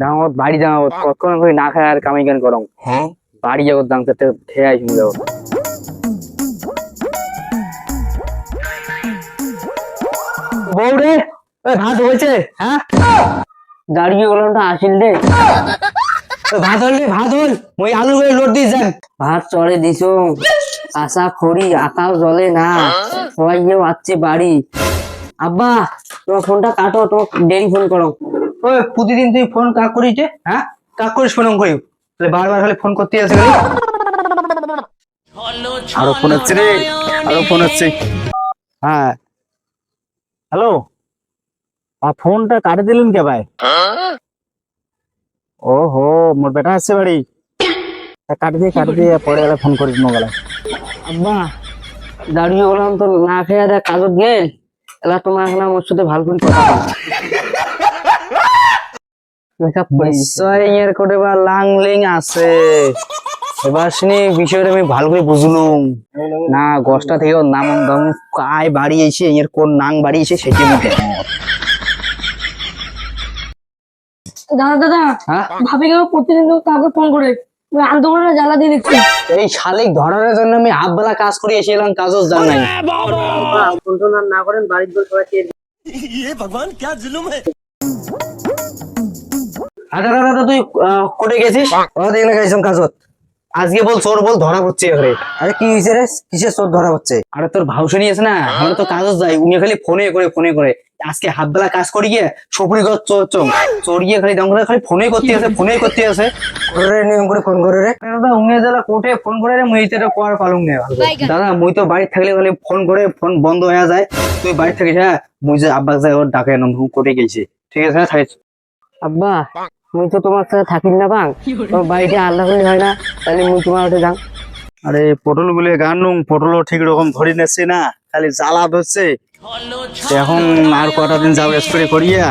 যাও বাড়ি যাও কতক্ষণ করে না খায় আর কামাই কেন করো বাড়ি যাবো দাম খেয়ে আসুন যাবো। বউ রে ভাত হয়েছে? হ্যাঁ দাঁড়িয়ে বললাম তো আসিল রে ভাত হল রে ভাত হল ওই আলু করে লোট দিস ভাত চড়ে দিস আশা খড়ি আকাশ জলে না সবাই কেউ আসছে বাড়ি। আব্বা তোমার ফোনটা কাটো, তোমার ডেলি ফোন করো। ওই প্রতিদিন তুই ফোন কাক করিস? হ্যাঁ কাক করিস ফোন করি বারবার খালি ফোন করতে আসে। আরো ফোন হচ্ছে রে, আরো ফোন হচ্ছে। হ্যাঁ হ্যালো, ফোনটা কাটে দিলেন কে ভাই? ও হো মোর বেটা আসছে বাড়ি, কাটে দিয়ে পরে এলা ফোন করিস মোবাইলে। আব্বা দাঁড়িয়ে বললাম তো না খেয়ে দেখ কাজত গেল এলা তোমার এখন আমার সাথে ভালো করে কথা লাংলিং আছে এবার শুনি বিষয়টা আমি ভালো করে বুঝলুম না। গছটা থেকে নাম কায় বাড়ি এসে এর কোন নাং বাড়ি এসে সেটি আমি দেখো। দাদা দাদা ভাবি কেউ প্রতিদিন কাউকে ফোন করে আন্দোলনে জ্বালা দিয়ে দিচ্ছে। এই শালিক ধরানোর জন্য আমি হাফ বেলা কাজ করে এসেছিলাম, কাজও জান নাই। ফোন না করেন বাড়ির দোষ সবাইকে। ভগবান কি জুলুম है। দাদা তুই কোটে গেছিস? দেখলে গেছিলাম কাজত। আজকে বল চোর বল ধরা হচ্ছে এখানে। আরে কি হয়েছে রে, কিসের চোর ধরা হচ্ছে? আরে তোর ভাউসানি আছে না, আমরা তো কাজও যাই, উনি খালি ফোনে করে আজকে হাফ বেলা কাজ করি গিয়ে সপুরি গছ চোর গিয়ে খালি দম করে খালি ফোনে করতে আছে করে নিয়ম করে ফোন করে রে দাদা উনি যারা কোর্টে ফোন করে রে মুই এটা কর পালুম নে দাদা। মুই তো বাড়ি থাকলে খালি ফোন করে ফোন বন্ধ হয়ে যায়। তুই বাড়ি থাকিস? হ্যাঁ মুই যে আব্বা যাই ওর ডাকে কোর্টে গেছি। ঠিক আছে থাকিস। আব্বা মুই তো তোমার সাথে থাকিস না বাং, তোমার বাড়িতে আল্লাহ করলে হয় না, তাহলে মুই তোমার ওঠে যাও। আরে পটল গুলো গান পটলও ঠিক রকম ধরে নেছে না, খালি জ্বালা ধরছে। এখন আর কটা দিন যাও স্প্রে করিয়া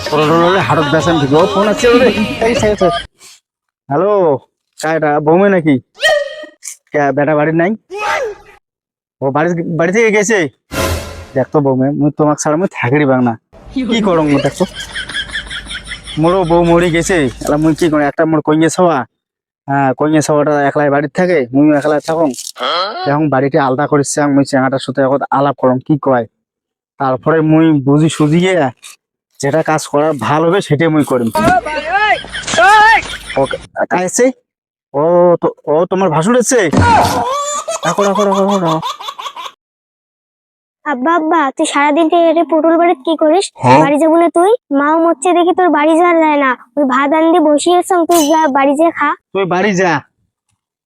পটল হলে হাটত বেসান ঠিক। ফোন আছে হ্যালো কায়টা বৌমে নাকি বেটা বাড়ির নাই? ও বাড়ি থেকে গেছে। দেখতো বৌমে মুই তোমাকে ছাড়া মুই থাকি বাং না, কি করো দেখতো মোরও বউ মরি গেছে এলা মুই কি করি একটা মোর কইয়ে ছাওয়া। হ্যাঁ কইয়ে ছাওয়াটা একলাই বাড়ির থাকে মুই একলাই থাকুন। এখন বাড়িতে আলাদা করেছে মুই চেঙাটার সাথে এখন আলাপ করম কি কয়, তারপরে মুই বুঝি সুঝিয়ে যেটা কাজ করার ভালো হবে সেটাই মুই করিম। কাছে ও তোমার ভাসুর এসছে। আব্বা আব্বা তুই সারাদিন পটল বাড়িতে কি করিস? বাড়ি যাবো না তুই? মাও মরছে দেখি তোর বাড়ি যাওয়া যায় না, ওই ভাত আনতে বসিয়েছ তুই যা বাড়ি যা খা। তুই বাড়ি যা,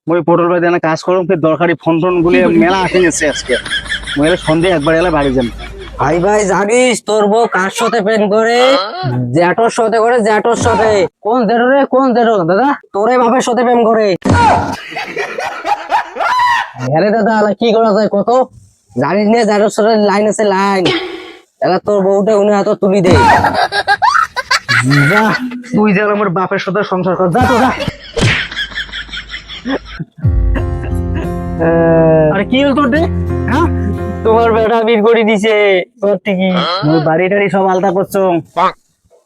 মুই পটল বাড়ি কাজ করম, ফের দরকারি ফোন গুলি মেলা আসে গেছে আজকে। মুই সন্ধ্যে একবার এলে বাড়ি যাম। ভাই জানিস তোর বউ কার সাথে প্রেম করে? জ্যাঠোর সাথে করে, জ্যাঠোর সাথে। কোন জ্যাঠো রে, কোন জ্যাঠো? দাদা তোরে বাপের সাথে প্রেম করে। হ্যাঁ দাদা কি করা যায় কত? জানিস না জ্যাঠোর সাথে লাইন আছে লাইন, এলা তোর বউটা উনি হাত তুলি দে। যা তুই যা আমার বাপের সাথে সংসার কর, যা তো যা। আরে কি হল তোর? হ্যাঁ তোমার বেটা বিয়ে করে দিছে তোর ঠিকই। মুই বাড়ি টাড়ি সব আলতা করছো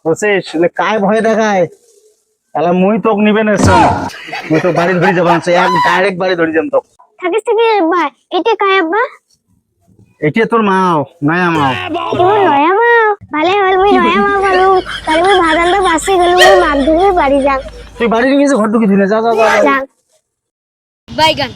বুঝছিস, কায় ভয় দেখায় তাহলে মুই তোকে নিবে না, মুই তো বাড়ি ধরে যাবো এক ডাইরেক্ট বাড়ি ধরে যাম তোকে। থাকিস থেকে ভাই এটা কায় আব্বা? এটা তোর মাও নয়া মাও। তোর নয়া মাও ভালো হল, মুই নয়া মাও ভালো তাহলে মুই ভাত আনতে বাসে গেল, মুই মাছ ধরে বাড়ি যাম। তুই বাড়ি গেছে ঘর ঢুকে দিলে যা যা যা। বাইগান